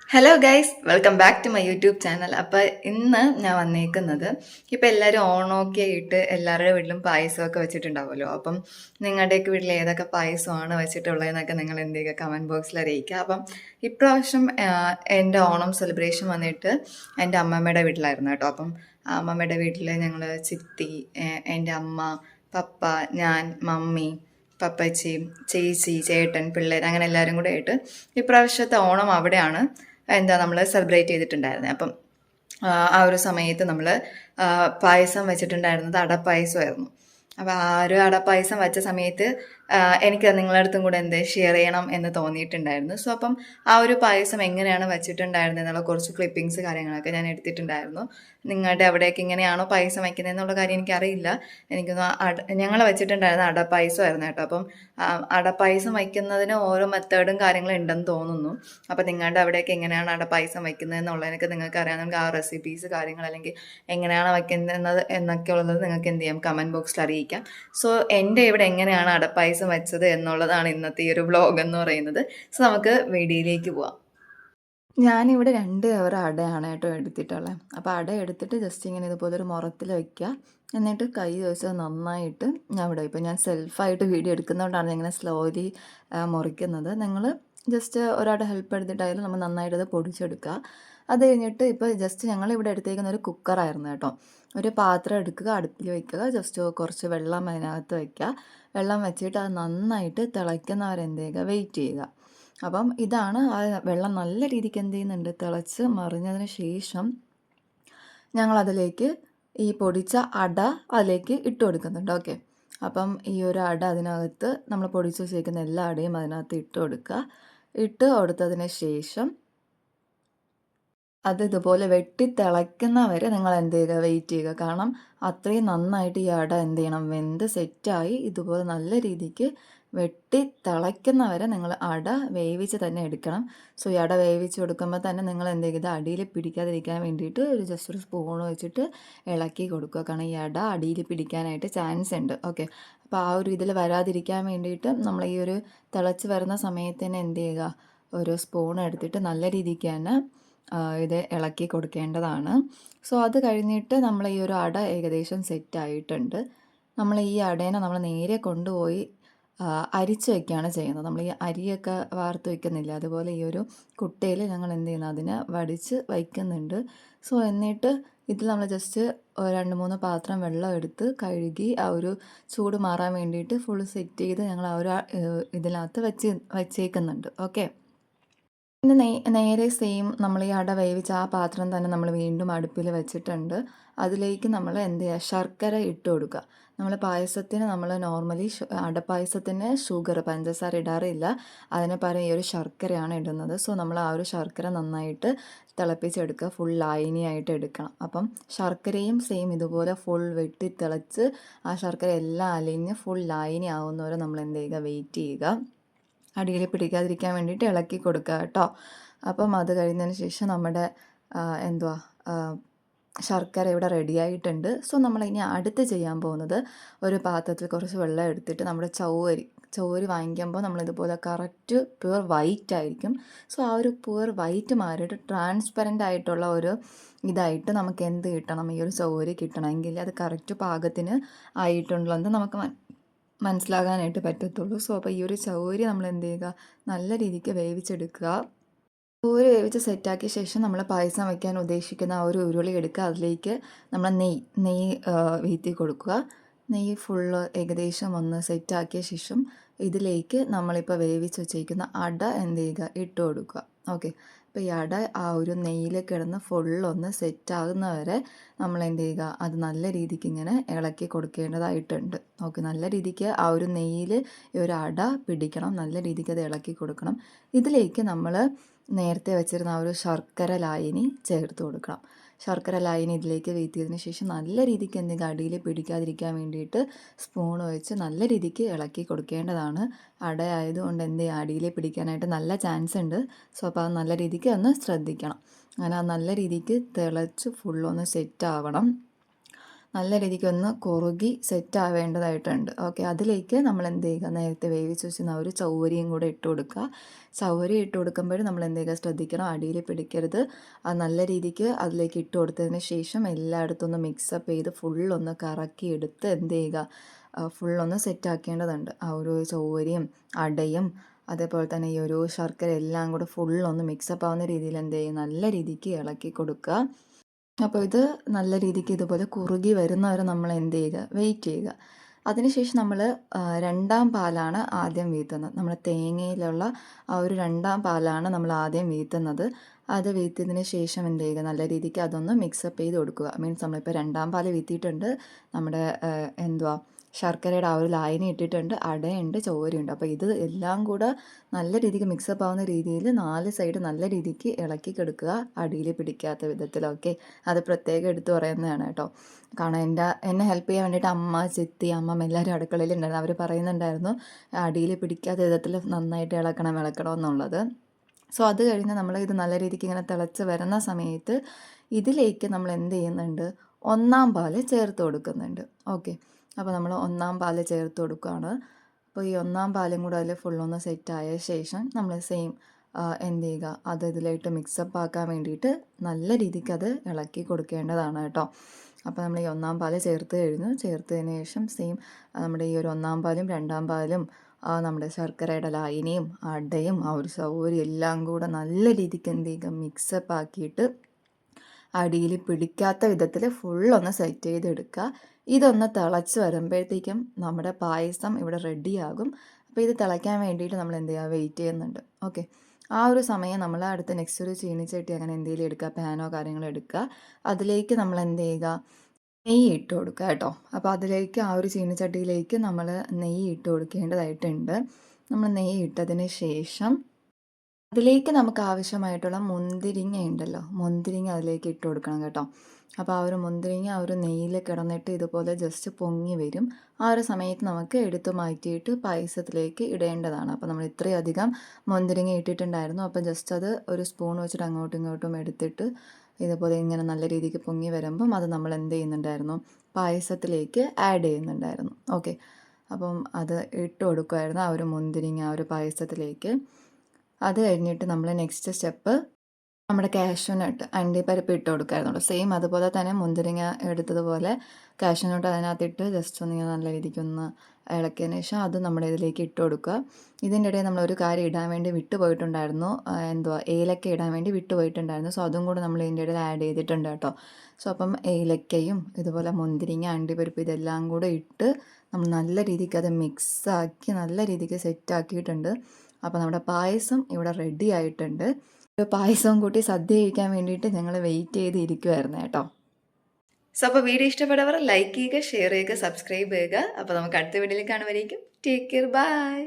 Hello guys, welcome back to my YouTube channel. അപ്പോൾ ഇന്ന് ഞാൻ വന്നേക്കുന്നത് ഇപ്പോൾ എല്ലാവരും ഓണമൊക്കെ ആയിട്ട് എല്ലാവരുടെ വീട്ടിലും പായസമൊക്കെ വെച്ചിട്ടുണ്ടാവുമല്ലോ. അപ്പം നിങ്ങളുടെയൊക്കെ വീട്ടിൽ ഏതൊക്കെ പായസമാണ് വെച്ചിട്ടുള്ളതെന്നൊക്കെ നിങ്ങൾ എന്തെങ്കിലും കമൻറ്റ് ബോക്സിൽ അറിയിക്കുക. അപ്പം ഇപ്രാവശ്യം എൻ്റെ ഓണം സെലിബ്രേഷൻ വന്നിട്ട് എൻ്റെ അമ്മമ്മയുടെ വീട്ടിലായിരുന്നു കേട്ടോ. അപ്പം അമ്മമ്മയുടെ വീട്ടിൽ ഞങ്ങൾ ചിത്തി, എൻ്റെ അമ്മ, പപ്പ, ഞാൻ, മമ്മി, പപ്പച്ചി, ചേച്ചി, ചേട്ടൻ, പിള്ളേർ, അങ്ങനെ എല്ലാവരും കൂടെ ആയിട്ട് ഇപ്രാവശ്യത്തെ ഓണം അവിടെയാണ് നമ്മൾ സെലിബ്രേറ്റ് ചെയ്തിട്ടുണ്ടായിരുന്നത്. അപ്പം ആ ഒരു സമയത്ത് നമ്മൾ പായസം വെച്ചിട്ടുണ്ടായിരുന്നത് അടപ്പായസമായിരുന്നു. അപ്പോൾ ആ ഒരു അടപ്പായസം വെച്ച സമയത്ത് എനിക്ക് നിങ്ങളുടെ അടുത്തും കൂടെ ഷെയർ ചെയ്യണം എന്ന് തോന്നിയിട്ടുണ്ടായിരുന്നു. സോ അപ്പം ആ ഒരു പായസം എങ്ങനെയാണ് വെച്ചിട്ടുണ്ടായിരുന്നത് എന്നുള്ള കുറച്ച് ക്ലിപ്പിങ്സ് കാര്യങ്ങളൊക്കെ ഞാൻ എടുത്തിട്ടുണ്ടായിരുന്നു. നിങ്ങളുടെ അവിടേക്ക് ഇങ്ങനെയാണോ പായസം വയ്ക്കുന്നത് എന്നുള്ള കാര്യം എനിക്കറിയില്ല. എനിക്കൊന്ന് ഞങ്ങൾ വെച്ചിട്ടുണ്ടായിരുന്ന അടപ്പായസമായിരുന്നു കേട്ടോ. അപ്പം അടപ്പായസം വയ്ക്കുന്നതിന് ഓരോ മെത്തേഡും കാര്യങ്ങളും ഉണ്ടെന്ന് തോന്നുന്നു. അപ്പം നിങ്ങളുടെ അവിടേക്ക് എങ്ങനെയാണ് അടപ്പായസം വയ്ക്കുന്നത് എന്നുള്ളതിനൊക്കെ നിങ്ങൾക്ക് അറിയാം. നിങ്ങൾക്ക് ആ റെസിപ്പീസ് കാര്യങ്ങൾ അല്ലെങ്കിൽ എങ്ങനെയാണ് വയ്ക്കുന്നത് എന്നൊക്കെ ഉള്ളത് നിങ്ങൾക്ക് എന്ത് ചെയ്യാം, കമൻറ്റ് ബോക്സിൽ അറിയിക്കാം. സോ എൻ്റെ ഇവിടെ എങ്ങനെയാണ് അടപ്പായസം വെച്ചത് എന്നുള്ളതാണ് ഇന്നത്തെ ഈ ഒരു വ്ളോഗ് എന്ന് പറയുന്നത്. സോ നമുക്ക് വീഡിയോയിലേക്ക് പോവാം. ഞാനിവിടെ 2 കവർ അടയാണ് കേട്ടോ എടുത്തിട്ടുള്ളത്. അപ്പോൾ അട എടുത്തിട്ട് ജസ്റ്റ് ഇങ്ങനെ ഇതുപോലെ ഒരു മുറത്തിൽ വയ്ക്കുക. എന്നിട്ട് കൈ വെച്ച് നന്നായിട്ട് ഇപ്പം ഞാൻ സെൽഫായിട്ട് വീഡിയോ എടുക്കുന്നതുകൊണ്ടാണ് ഇങ്ങനെ സ്ലോലി മുറിക്കുന്നത്. നിങ്ങൾ ജസ്റ്റ് ഒരാളുടെ ഹെൽപ്പ് എടുത്തിട്ടായാലും നമ്മൾ നന്നായിട്ടത് പൊടിച്ചെടുക്കുക. അത് കഴിഞ്ഞിട്ട് ഇപ്പോൾ ജസ്റ്റ് ഞങ്ങളിവിടെ എടുത്തേക്കുന്ന ഒരു കുക്കറായിരുന്നു കേട്ടോ. ഒരു പാത്രം എടുക്കുക, അടുപ്പിൽ വയ്ക്കുക, ജസ്റ്റ് കുറച്ച് വെള്ളം അതിനകത്ത് വയ്ക്കുക. വെള്ളം വെച്ചിട്ട് അത് നന്നായിട്ട് തിളയ്ക്കുന്നവരെന്ത് ചെയ്യുക, വെയിറ്റ് ചെയ്യുക. അപ്പം ഇതാണ് ആ വെള്ളം നല്ല രീതിക്ക് എന്ത് ചെയ്യുന്നുണ്ട്, തിളച്ച് മറിഞ്ഞതിന് ശേഷം ഞങ്ങളതിലേക്ക് ഈ പൊടിച്ച അട അതിലേക്ക് ഇട്ട് കൊടുക്കുന്നുണ്ട്. ഓക്കെ, അപ്പം ഈ ഒരു അട അതിനകത്ത് നമ്മൾ പൊടിച്ച് വെച്ചേക്കുന്ന എല്ലാ അടയും അതിനകത്ത് ഇട്ട് കൊടുക്കുക. ഇട്ട് കൊടുത്തതിന് ശേഷം അത് ഇതുപോലെ വെട്ടി തിളയ്ക്കുന്നവരെ നിങ്ങൾ എന്ത് ചെയ്യുക, വെയിറ്റ് ചെയ്യുക. കാരണം അത്രയും നന്നായിട്ട് ഈ അട എന്ത് ചെയ്യണം, വെന്ത് സെറ്റായി ഇതുപോലെ നല്ല രീതിക്ക് വെട്ടി തിളയ്ക്കുന്നവരെ നിങ്ങൾ അട വേവിച്ച് തന്നെ എടുക്കണം. സോ ഈ അട വേവിച്ച് കൊടുക്കുമ്പോൾ തന്നെ നിങ്ങൾ എന്ത് ചെയ്യുക, അടിയിൽ പിടിക്കാതിരിക്കാൻ വേണ്ടിയിട്ട് ജസ്റ്റ് ഒരു സ്പൂൺ വെച്ചിട്ട് ഇളക്കി കൊടുക്കുക. കാരണം ഈ അട അടിയിൽ പിടിക്കാനായിട്ട് ചാൻസ് ഉണ്ട്. ഓക്കെ, അപ്പോൾ ആ ഒരു ഇതിൽ വരാതിരിക്കാൻ വേണ്ടിയിട്ട് നമ്മൾ ഈ ഒരു തിളച്ച് വരുന്ന സമയത്ത് തന്നെ എന്ത് ചെയ്യുക, ഒരു സ്പൂൺ എടുത്തിട്ട് നല്ല രീതിക്ക് തന്നെ ഇത് ഇളക്കി കൊടുക്കേണ്ടതാണ്. സോ അത് കഴിഞ്ഞിട്ട് നമ്മൾ ഈ ഒരു അട ഏകദേശം സെറ്റായിട്ടുണ്ട്. നമ്മൾ ഈ അടേനെ നമ്മൾ നേരെ കൊണ്ടുപോയി അരിച്ച് വയ്ക്കുകയാണ് ചെയ്യുന്നത്. നമ്മൾ ഈ അരിയൊക്കെ വാർത്ത് വയ്ക്കുന്നില്ല, അതുപോലെ ഈ ഒരു കുട്ടയിൽ ഞങ്ങൾ എന്ത് ചെയ്യുന്നു, അതിനെ വടിച്ച് വയ്ക്കുന്നുണ്ട്. സോ എന്നിട്ട് ഇതിൽ നമ്മൾ ജസ്റ്റ് 2-3 പാത്രം വെള്ളം എടുത്ത് കഴുകി ആ ഒരു ചൂട് മാറാൻ വേണ്ടിയിട്ട് ഫുൾ സെറ്റ് ചെയ്ത് ഞങ്ങൾ ആ ഒരു ഇതിനകത്ത് വച്ചേക്കുന്നുണ്ട്. ഓക്കെ, പിന്നെ നേരെ സെയിം നമ്മൾ ഈ അട വേവിച്ച ആ പാത്രം തന്നെ നമ്മൾ വീണ്ടും അടുപ്പിൽ വെച്ചിട്ടുണ്ട്. അതിലേക്ക് നമ്മൾ എന്ത് ചെയ്യുക, ശർക്കര ഇട്ട് കൊടുക്കുക. നമ്മൾ പായസത്തിന് നമ്മൾ നോർമലി അടപ്പായസത്തിന് ഷുഗർ, പഞ്ചസാര ഇടാറില്ല. അതിന് പകരം ഈ ഒരു ശർക്കരയാണ് ഇടുന്നത്. സോ നമ്മൾ ആ ഒരു ശർക്കര നന്നായിട്ട് തിളപ്പിച്ചെടുക്കുക, ഫുൾ ലായനിയായിട്ട് എടുക്കണം. അപ്പം ശർക്കരയും സെയിം ഇതുപോലെ ഫുൾ വെട്ടി തിളച്ച് ആ ശർക്കര എല്ലാം അലിഞ്ഞ് ഫുൾ ലായനി ആവുന്നവരെ നമ്മൾ എന്ത് ചെയ്യുക, വെയിറ്റ് ചെയ്യുക. അടിയിൽ പിടിക്കാതിരിക്കാൻ വേണ്ടിയിട്ട് ഇളക്കി കൊടുക്കുക കേട്ടോ. അപ്പം അത് കഴിഞ്ഞതിന് ശേഷം നമ്മുടെ എന്തുവാ ശർക്കര ഇവിടെ റെഡിയായിട്ടുണ്ട്. സോ നമ്മളിനി അടുത്ത് ചെയ്യാൻ പോകുന്നത്, ഒരു പാത്രത്തിൽ കുറച്ച് വെള്ളം എടുത്തിട്ട് നമ്മുടെ ചൗവരി വാങ്ങിക്കുമ്പോൾ നമ്മളിതുപോലെ കറക്റ്റ് പ്യുവർ വൈറ്റ് ആയിരിക്കും. സോ ആ ഒരു പ്യുവർ വൈറ്റ് മാറിയിട്ട് ട്രാൻസ്പെറൻ്റ് ആയിട്ടുള്ള ഒരു ഇതായിട്ട് നമുക്ക് എന്ത് കിട്ടണം, ഈ ഒരു ചൗവരി കിട്ടണമെങ്കിൽ അത് കറക്റ്റ് പാകത്തിന് ആയിട്ടുണ്ടെന്ന് നമുക്ക് മനസ്സിലാകാനായിട്ട് പറ്റത്തുള്ളൂ. സോ അപ്പോൾ ഈ ഒരു ചൗവരി നമ്മൾ എന്ത് ചെയ്യുക, നല്ല രീതിക്ക് വേവിച്ചെടുക്കുക. ചൗവരി വേവിച്ച് സെറ്റാക്കിയ ശേഷം നമ്മൾ പായസം വയ്ക്കാൻ ഉദ്ദേശിക്കുന്ന ആ ഒരു ഉരുളി എടുക്കുക. അതിലേക്ക് നമ്മൾ നെയ്യ് വീഴ്ത്തി കൊടുക്കുക. നെയ്യ് ഫുള്ള് ഏകദേശം ഒന്ന് സെറ്റാക്കിയ ശേഷം ഇതിലേക്ക് നമ്മളിപ്പോൾ വേവിച്ച് വെച്ചിരിക്കുന്ന അട എന്ത് ചെയ്യുക, ഇട്ട് കൊടുക്കുക. ഓക്കെ, അപ്പോൾ ഈ അട ആ ഒരു നെയ്യിൽ കിടന്ന് ഫുള്ളൊന്ന് സെറ്റാകുന്നവരെ നമ്മൾ എന്ത് ചെയ്യുക, അത് നല്ല രീതിക്ക് ഇങ്ങനെ ഇളക്കി കൊടുക്കേണ്ടതായിട്ടുണ്ട്. ഓക്കെ, നല്ല രീതിക്ക് ആ ഒരു നെയ്യിൽ ഈ ഒരു അട പിടിക്കണം, നല്ല രീതിക്ക് അത് ഇളക്കി കൊടുക്കണം. ഇതിലേക്ക് നമ്മൾ നേരത്തെ വെച്ചിരുന്ന ആ ഒരു ശർക്കര ലായനി ചേർത്ത് കൊടുക്കണം. ശർക്കര ലായനി ഇതിലേക്ക് വീഴ്ത്തിയതിന് ശേഷം നല്ല രീതിക്ക് എന്തെങ്കിലും അടിയിൽ പിടിക്കാതിരിക്കാൻ വേണ്ടിയിട്ട് സ്പൂൺ വെച്ച് നല്ല രീതിക്ക് ഇളക്കി കൊടുക്കേണ്ടതാണ്. അടയായതുകൊണ്ട് എന്ത് ചെയ്യുക, അടിയിൽ പിടിക്കാനായിട്ട് നല്ല ചാൻസ് ഉണ്ട്. സോ അപ്പോൾ അത് നല്ല രീതിക്ക് ഒന്ന് ശ്രദ്ധിക്കണം. അങ്ങനെ ആ നല്ല രീതിക്ക് തിളച്ച് ഫുള്ളൊന്ന് സെറ്റ് ആവണം. നല്ല രീതിക്ക് ഒന്ന് കുറുകി സെറ്റ് ആവേണ്ടതായിട്ടുണ്ട്. ഓക്കെ, അതിലേക്ക് നമ്മൾ എന്ത് ചെയ്യുക, നേരത്തെ വേവിച്ച് വെച്ചിരുന്ന ഒരു ചൗവരിയും കൂടെ ഇട്ട് കൊടുക്കുക. ചൗവരി ഇട്ട് കൊടുക്കുമ്പോൾ നമ്മൾ എന്ത് ചെയ്യുക, ശ്രദ്ധിക്കണം അടിയിൽ പിടിക്കരുത്. അത് നല്ല രീതിക്ക് അതിലേക്ക് ഇട്ട് കൊടുത്തതിന് ശേഷം എല്ലായിടത്തും ഒന്ന് മിക്സപ്പ് ചെയ്ത് ഫുള്ളൊന്ന് കറക്കി എടുത്ത് എന്ത് ചെയ്യുക, ഫുള്ളൊന്ന് സെറ്റ് ആക്കേണ്ടതുണ്ട്. ആ ഒരു ചൗവരിയും അടയും അതേപോലെ തന്നെ ഈ ഒരു ശർക്കര എല്ലാം കൂടെ ഫുള്ളൊന്ന് മിക്സപ്പ് ആവുന്ന രീതിയിൽ എന്ത് ചെയ്യും, നല്ല രീതിക്ക് ഇളക്കി കൊടുക്കുക. അപ്പോൾ ഇത് നല്ല രീതിക്ക് ഇതുപോലെ കുറുകി വരുന്നവരെ നമ്മൾ എന്ത് ചെയ്യുക, വെയിറ്റ് ചെയ്യുക. അതിനുശേഷം നമ്മൾ രണ്ടാം പാലാണ് ആദ്യം വീഴ്ത്തുന്നത്. നമ്മൾ തേങ്ങയിലുള്ള ആ ഒരു രണ്ടാം പാലാണ് നമ്മൾ ആദ്യം വീഴ്ത്തുന്നത്. അത് വീഴ്ത്തിയതിന് ശേഷം എന്ത് ചെയ്യുക, നല്ല രീതിക്ക് അതൊന്ന് മിക്സപ്പ് ചെയ്ത് കൊടുക്കുക. മീൻസ് നമ്മളിപ്പോൾ രണ്ടാം പാൽ വീഴ്ത്തിയിട്ടുണ്ട്, നമ്മുടെ എന്തുവാ ശർക്കരയുടെ ആ ഒരു ലായനി ഇട്ടിട്ടുണ്ട്, അടയുണ്ട്, ചോരയുണ്ട്. അപ്പോൾ ഇത് എല്ലാം കൂടെ നല്ല രീതിക്ക് മിക്സപ്പ് ആവുന്ന രീതിയിൽ 4 സൈഡ് നല്ല രീതിക്ക് ഇളക്കി കൊടുക്കുക, അടിയിൽ പിടിക്കാത്ത വിധത്തിലൊക്കെ. അത് പ്രത്യേകം എടുത്ത് പറയുന്നതാണ് കേട്ടോ. കാരണം എന്നെ ഹെൽപ്പ് ചെയ്യാൻ വേണ്ടിയിട്ട് അമ്മ, ചിത്തി, അമ്മ എല്ലാവരും അടുക്കളയിലുണ്ടായിരുന്നു. അവർ പറയുന്നുണ്ടായിരുന്നു അടിയിൽ പിടിക്കാത്ത വിധത്തിൽ നന്നായിട്ട് ഇളക്കണം എന്നുള്ളത്. സോ അത് കഴിഞ്ഞ് നമ്മൾ ഇത് നല്ല രീതിക്ക് ഇങ്ങനെ തിളച്ച് വരുന്ന സമയത്ത് ഇതിലേക്ക് നമ്മൾ എന്ത് ചെയ്യുന്നുണ്ട്, ഒന്നാം പാല് ചേർത്ത് കൊടുക്കുന്നുണ്ട്. ഓക്കെ, അപ്പോൾ നമ്മൾ ഒന്നാം പാല് ചേർത്ത് കൊടുക്കുകയാണ്. അപ്പോൾ ഈ ഒന്നാം പാലും കൂടെ അതിൽ ഫുള്ളൊന്ന് സെറ്റായ ശേഷം നമ്മൾ സെയിം എന്ത് ചെയ്യുക, അത് ഇതിലായിട്ട് മിക്സപ്പ് ആക്കാൻ വേണ്ടിയിട്ട് നല്ല രീതിക്ക് അത് ഇളക്കി കൊടുക്കേണ്ടതാണ് കേട്ടോ. അപ്പോൾ നമ്മൾ ഈ ഒന്നാം പാല് ചേർത്തതിന് ശേഷം സെയിം നമ്മുടെ ഈ ഒരു ഒന്നാം പാലും രണ്ടാം പാലും നമ്മുടെ ശർക്കരയുടെ ലായനിയും അടയും ആ ഒരു സൗകര്യം എല്ലാം കൂടെ നല്ല രീതിക്ക് എന്ത് ചെയ്യുക, മിക്സപ്പ് ആക്കിയിട്ട് അടിയിൽ പിടിക്കാത്ത വിധത്തിൽ ഫുള്ളൊന്ന് സെറ്റ് ചെയ്തെടുക്കുക. ഇതൊന്ന് തിളച്ച് വരുമ്പോഴത്തേക്കും നമ്മുടെ പായസം ഇവിടെ റെഡിയാകും. അപ്പോൾ ഇത് തിളയ്ക്കാൻ വേണ്ടിയിട്ട് നമ്മൾ എന്ത് ചെയ്യുക, വെയിറ്റ് ചെയ്യുന്നുണ്ട്. ഓക്കെ, ആ ഒരു സമയം നമ്മൾ അടുത്ത നെക്സ്റ്റ് ഒരു ചീനിച്ചട്ടി അങ്ങനെ എന്തെങ്കിലും എടുക്കുക, പാനോ കാര്യങ്ങളോ എടുക്കുക. അതിലേക്ക് നമ്മൾ എന്ത് ചെയ്യുക, നെയ്യ് ഇട്ട് കൊടുക്കുക കേട്ടോ. അപ്പോൾ അതിലേക്ക് ആ ഒരു ചീനിച്ചട്ടിയിലേക്ക് നമ്മൾ നെയ്യ് ഇട്ട് കൊടുക്കേണ്ടതായിട്ടുണ്ട്. നമ്മൾ നെയ്യ് ഇട്ടതിന് ശേഷം അതിലേക്ക് നമുക്ക് ആവശ്യമായിട്ടുള്ള മുന്തിരിങ്ങ ഉണ്ടല്ലോ, മുന്തിരിങ്ങ അതിലേക്ക് ഇട്ട് കൊടുക്കണം കേട്ടോ. അപ്പോൾ ആ ഒരു മുന്തിരിങ്ങ ആ ഒരു നെയ്യിൽ കിടന്നിട്ട് ഇതുപോലെ ജസ്റ്റ് പൊങ്ങി വരും. ആ ഒരു സമയത്ത് നമുക്ക് എടുത്തു മാറ്റിയിട്ട് പായസത്തിലേക്ക് ഇടേണ്ടതാണ്. അപ്പോൾ നമ്മൾ ഇത്രയധികം മുന്തിരിങ്ങ ഇട്ടിട്ടുണ്ടായിരുന്നു. അപ്പോൾ ജസ്റ്റ് അത് ഒരു സ്പൂൺ വെച്ചിട്ട് അങ്ങോട്ടും ഇങ്ങോട്ടും എടുത്തിട്ട് ഇതുപോലെ ഇങ്ങനെ നല്ല രീതിക്ക് പൊങ്ങി വരുമ്പം അത് നമ്മൾ എന്ത് ചെയ്യുന്നുണ്ടായിരുന്നു, പായസത്തിലേക്ക് ആഡ് ചെയ്യുന്നുണ്ടായിരുന്നു. ഓക്കെ, അപ്പം അത് ഇട്ട് കൊടുക്കുമായിരുന്നു ആ ഒരു മുന്തിരിങ്ങ ആ ഒരു പായസത്തിലേക്ക്. അത് കഴിഞ്ഞിട്ട് നമ്മൾ നെക്സ്റ്റ് സ്റ്റെപ്പ് നമ്മുടെ കാഷ്യൂനട്ട് അണ്ടിപ്പരിപ്പ് ഇട്ട് കൊടുക്കായിരുന്നുള്ളൂ. സെയിം അതുപോലെ തന്നെ മുന്തിരിങ്ങ എടുത്തതുപോലെ കാഷ്യൂനട്ട് അതിനകത്തിട്ട് ജസ്റ്റ് ഒന്ന് നല്ല രീതിക്കൊന്ന് ഇളക്കിയതിന് ശേഷം അത് നമ്മുടെ ഇതിലേക്ക് ഇട്ട് കൊടുക്കുക. ഇതിൻ്റെ ഇടയിൽ നമ്മളൊരു കാര്യം ഇടാൻ വേണ്ടി വിട്ടുപോയിട്ടുണ്ടായിരുന്നു, ഏലക്ക ഇടാൻ വേണ്ടി വിട്ടുപോയിട്ടുണ്ടായിരുന്നു. സോ അതും കൂടെ നമ്മൾ ഇതിൻ്റെ ഇടയിൽ ആഡ് ചെയ്തിട്ടുണ്ട് കേട്ടോ. സോ അപ്പം ഏലക്കയും ഇതുപോലെ മുന്തിരിങ്ങ അണ്ടിപ്പരിപ്പ് ഇതെല്ലാം കൂടെ ഇട്ട് നമ്മൾ നല്ല രീതിക്ക് അത് മിക്സാക്കി നല്ല രീതിക്ക് സെറ്റാക്കിയിട്ടുണ്ട്. അപ്പോൾ നമ്മുടെ പായസം ഇവിടെ റെഡി ആയിട്ടുണ്ട്. പായസവും കൂട്ടി സദ്യ കഴിക്കാൻ വേണ്ടിയിട്ട് ഞങ്ങൾ വെയിറ്റ് ചെയ്തിരിക്കുമായിരുന്നു കേട്ടോ. സോ അപ്പോൾ വീഡിയോ ഇഷ്ടപ്പെട്ടവർ ലൈക്ക് ചെയ്യുക, ഷെയർ ചെയ്യുക, സബ്സ്ക്രൈബ് ചെയ്യുക. അപ്പോൾ നമുക്ക് അടുത്ത വീഡിയോയിൽ കാണുമായിരിക്കും. Take care, by.